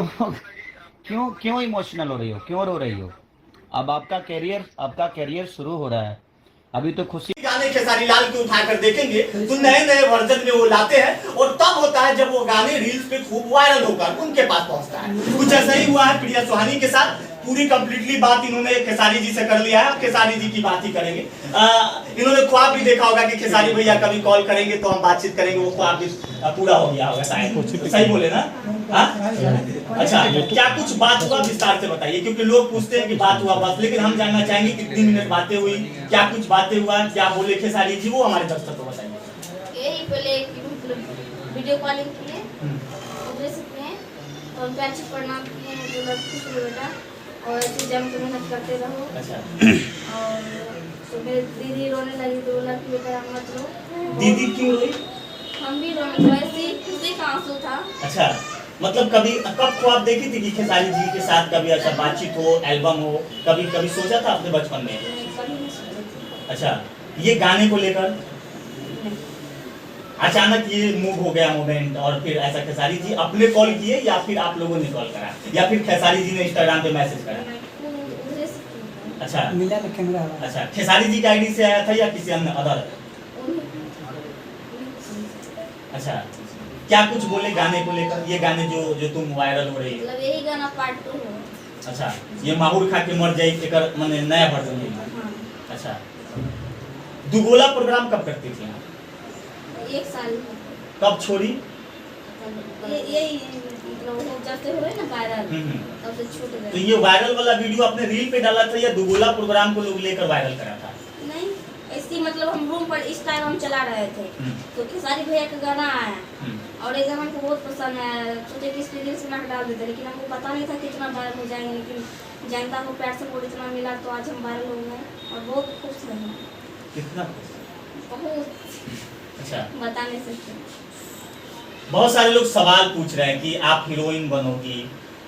क्यों क्यों क्यों इमोशनल हो रही हो, क्यों रो रही हो? अब आपका करियर शुरू हो रहा है, अभी तो खुशी। गाने खेसारी लाल के उठाकर देखेंगे तो नए नए वर्जन में वो लाते हैं और तब होता है जब वो गाने रील्स पे खूब वायरल होकर उनके पास पहुंचता है। कुछ ऐसा ही हुआ है प्रिया सुहानी के साथ। पूरी कंप्लीटली बात इन्होंने खेसारी जी से कर लिया है, खेसारी जी की बात ही करेंगे। इन्होंने ख्वाब भी देखा होगा कि खेसारी भैया कभी कॉल करेंगे तो हम बातचीत करेंगे, वो ख्वाब भी पूरा हो गया होगा शायद। सही बोले ना? अच्छा, क्या कुछ बात हुआ विस्तार से बताइए, क्योंकि लोग पूछते हैं कि बात हुआ बस, लेकिन हम जानना चाहेंगे कितनी मिनट बातें हुई, क्या कुछ बातें हुआ, क्या बोले खेसारी जी, वो हमारे दर्शक को बताइए। यही पहले वीडियो कॉलिंग किए, और पैसे प्रणाम किए हैं जो लड़की से बेटा, और ऐसे जम के मेहनत करते रहो। अच्छा। और तो मेरी दीदी रोने लगी तो बोला कि बेटा मत रो। दीदी क्यों रोई? हम भी रोने लगे, ऐसे खुशी का आंसू था। अच्छा, मतलब कब ख्वाब देखी थी कि खेसारी जी के साथ कभी ऐसा बातचीत हो, एल्बम हो, कभी सोचा था अपने बचपन में? कभी नहीं सोची थी। अच्छा, ये गाने को लेकर अचानक ये मूव हो गया मोमेंट, और फिर ऐसा खेसारी जी अपने कॉल किए या फिर आप लोगों ने कॉल करा, या फिर खेसारी जी ने इंस्टाग्राम पे मैसेज करा? अच्छा मिला ना कैमरा। अच्छा, खेसारी जी की आईडी से आया था या किसी अन्य अदर? अच्छा, क्या कुछ बोले गाने को लेकर, ये गाने जो तुम वायरल हो रही है? मतलब यही गाना पार्ट 2 है। अच्छा, ये माहौर खा के मर जाए एकर माने नया वर्जन है। हाँ। अच्छा, दुगोला प्रोग्राम कब करती थी आप? 1 साल। कब छोड़ी? यही मतलब जब से हुए ना वायरल, तब से छूट गए। तो ये वायरल वाला वीडियो आपने रील पे डाला था या दुगोला प्रोग्राम को लोग लेकर वायरल करा था? नहीं, ऐसी मतलब हम रूम पर इंस्टाग्राम चला रहे थे तो खेसारी भैया का गाना आया और ये गाना हमको बहुत पसंद है, सोचे कि इसलिए रील्स बना के डाल देते, लेकिन हमको पता नहीं था कितना वायरल हो जाएंगे, लेकिन जनता को प्यार सपोर्ट इतना मिला तो आज हम वायरल हो गए और बहुत खुश हैं। कितना? बहुत। अच्छा, बता नहीं सकते। बहुत सारे लोग सवाल पूछ रहे हैं कि आप हीरोइन बनोगी।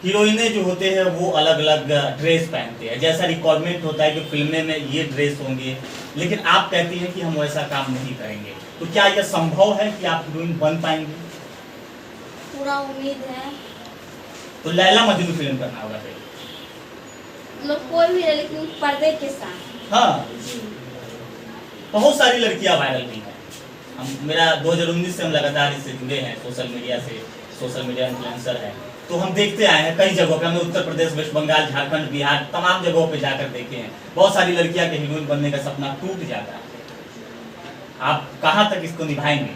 हीरोइनें जो होते हैं वो अलग अलग ड्रेस पहनते हैं, जैसा रिक्वायरमेंट होता है कि फिल्में में ये ड्रेस होंगे, लेकिन आप कहती हैं कि हम वैसा काम नहीं करेंगे, तो क्या यह संभव है कि आप हीरोइन बन पाएंगे? पूरा उम्मीद है। तो लैला मजनू फिल्म करना होगा फिर? मतलब कोई भी है लेकिन पर्दे के साथ। हाँ, बहुत सारी लड़कियां वायरल हुई हैं। मेरा 2019 से हम लगातार इससे जुड़े हैं, सोशल मीडिया इन्फ्लुएंसर है, तो हम देखते आए हैं कई जगहों पे, हमने उत्तर प्रदेश, वेस्ट बंगाल, झारखंड, बिहार, तमाम जगहों पे जाकर देखे हैं। बहुत सारी लड़कियां के हीरोइन बनने का सपना टूट जाता है। आप कहाँ तक इसको निभाएंगे?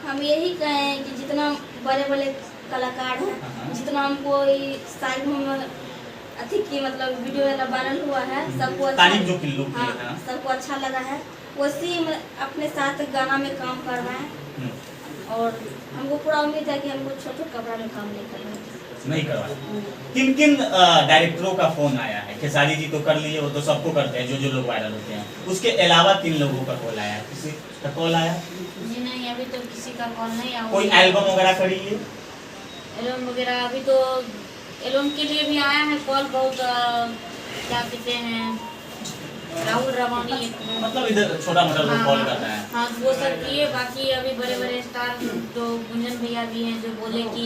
हम यही कहें कि जितना बड़े बड़े कलाकार हैं, जितना हमको साइड में अथी की मतलब वीडियो वायरल हुआ है, सबको अच्छा, सबको अच्छा लगा है, उसी में अपने साथ गाना में काम कर रहे हैं और हमको पूरा उम्मीद है कि हमको छोटे कपड़ा में काम नहीं करवा। किन किन डायरेक्टरों का फोन आया है? खेसारी जी तो कर लिए, वो तो सबको करते हैं जो लोग वायरल होते हैं, उसके अलावा किन लोगों का कॉल आया? किसी का कॉल आया? जी नहीं, अभी तो किसी का कॉल नहीं आया। कोई एल्बम वगैरह करी है? एल्बम वगैरह अभी तो एल्बम के लिए भी आया है कॉल, बहुत क्या कहते हैं राहुल रवानी, मतलब इधर छोटा मोटा लोग कॉल करता है। हाँ, वो सब किए। बाकी अभी बड़े बड़े स्टार जो गुंजन भैया भी हैं जो बोले कि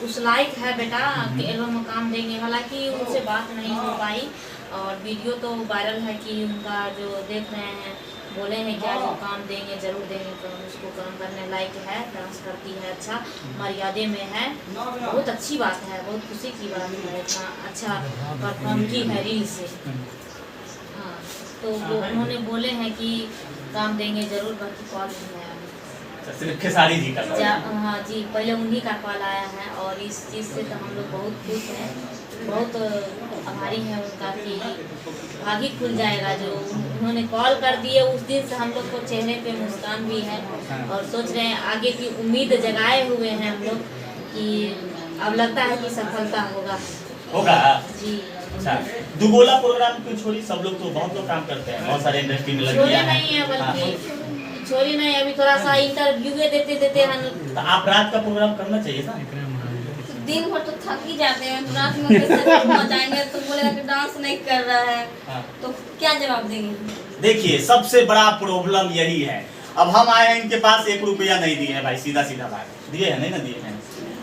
उस लायक है बेटा कि एल्बम में काम देंगे, हालांकि उनसे बात नहीं हो पाई और वीडियो तो वायरल है कि उनका जो देख रहे हैं बोले हैं कि आज वो काम देंगे, जरूर देंगे, तो उसको काम करने लायक है, डांस करती है, अच्छा मर्यादे में है, बहुत अच्छी बात है, बहुत खुशी की बात है, इतना अच्छा परफॉर्म की है रील से। हाँ, तो वो उन्होंने बोले हैं कि काम देंगे जरूर, बाकी कॉल नहीं आया। सिर्फ खेसारी जी का? हाँ जी, पहले उन्हीं का कॉल आया है और इस चीज़ से तो हम लोग बहुत खुश हैं, बहुत आभारी हैं उनका कि आगे खुल जाएगा। जो उन्होंने कॉल कर दिए उस दिन से हम लोग को चेहरे पे मुस्कान भी है और सोच रहे हैं आगे की उम्मीद जगाए हुए हैं हम लोग कि अब लगता है कि सफलता होगा जी। अच्छा, दुगोला प्रोग्राम क्यों छोड़ी? सब लोग तो बहुत लोग काम करते हैं, बहुत सारे इंडस्ट्री में लड़कियां हैं। नहीं है बल्कि छोड़ी नहीं, अभी थोड़ा सा इंटरव्यू देते हम। तो आप रात का प्रोग्राम करना चाहिए था। दिन भर तो थक ही जाते हैं, तो रात में कैसे पहुंच जाएंगे? तो बोलेगा कि डांस नहीं कर रहा है, तो क्या जवाब देंगे? देखिए, सबसे बड़ा प्रॉब्लम यही है। अब हम आए हैं इनके पास, 1 रुपया नहीं दिए हैं भाई, सीधा सीधा बात। दिए हैं? नहीं ना दिए हैं।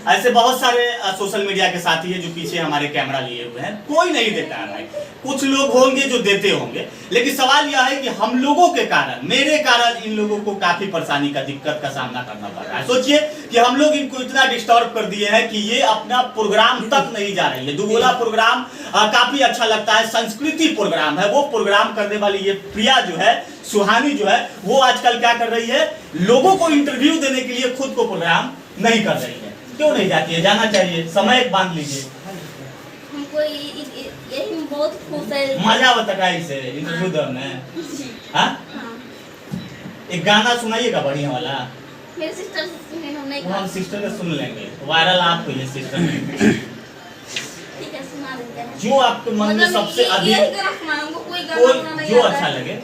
ऐसे बहुत सारे सोशल मीडिया के साथी है जो पीछे हमारे कैमरा लिए हुए हैं, कोई नहीं देता है भाई। कुछ लोग होंगे जो देते होंगे, लेकिन सवाल यह है कि हम लोगों के कारण, मेरे कारण इन लोगों को काफी परेशानी का, दिक्कत का सामना करना पड़ रहा है। सोचिए कि हम लोग इनको इतना डिस्टर्ब कर दिए हैं कि ये अपना प्रोग्राम तक नहीं जा रही है। दुगोला प्रोग्राम काफी अच्छा लगता है, संस्कृति प्रोग्राम है, वो प्रोग्राम करने वाली ये प्रिया जो है, सुहानी जो है, वो आजकल क्या कर रही है, लोगों को इंटरव्यू देने के लिए खुद को प्रोग्राम नहीं कर रही है। क्यों नहीं जाती है? जाना चाहिए, समय बांध लीजिए। हमको यही बहुत खुश है। मजा बता इसे इंटरव्यू देने। हाँ, एक गाना सुनाइएगा बढ़िया वाला। मेरे सिस्टर से हमने हम सिस्टर का सुन लेंगे, वायरल आप हुई है सिस्टर में। ठीक है, सुना देते हैं। जो आपके मन में सबसे अधिक कोई गाना नहीं जो आता अच्छा है। लगे।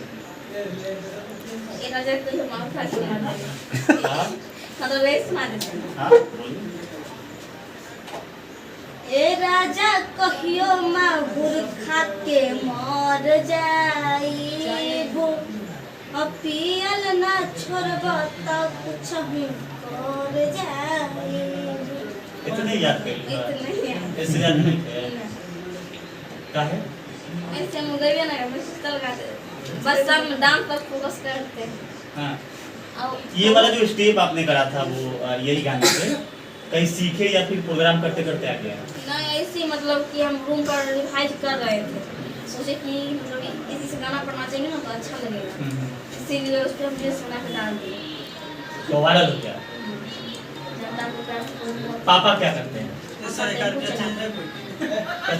एक हजार तो हमारा था सुना हाँ, मतलब वे सुना देते हैं। हाँ, बोलिए। ए राजा कहियो माहुर खा के मर जाइबो, पियल ना छोड़ब त कुछ हम कर जाइबो। इतने याद करिए, इतने इससे याद नहीं है। काहे? ऐसे हम गए ना, मुश्किल गाते बस हम डांस पर फोकस करते हैं। हाँ, ये वाला जो स्टेप आपने करा था वो यही गाने से कहीं सीखे या फिर प्रोग्राम करते करते आ गया? नहीं, ऐसे मतलब कि हम रूम पर रिवाइज कर रहे थे, सोचे कि मतलब इसी से गाना पढ़ना चाहिए ना तो अच्छा लगेगा, इसीलिए उस पर हमने सुना के डाल दिया। तो वायरल हो गया। जनता को प्यार। पापा क्या करते हैं? पापा टेम्पो चलाते हैं।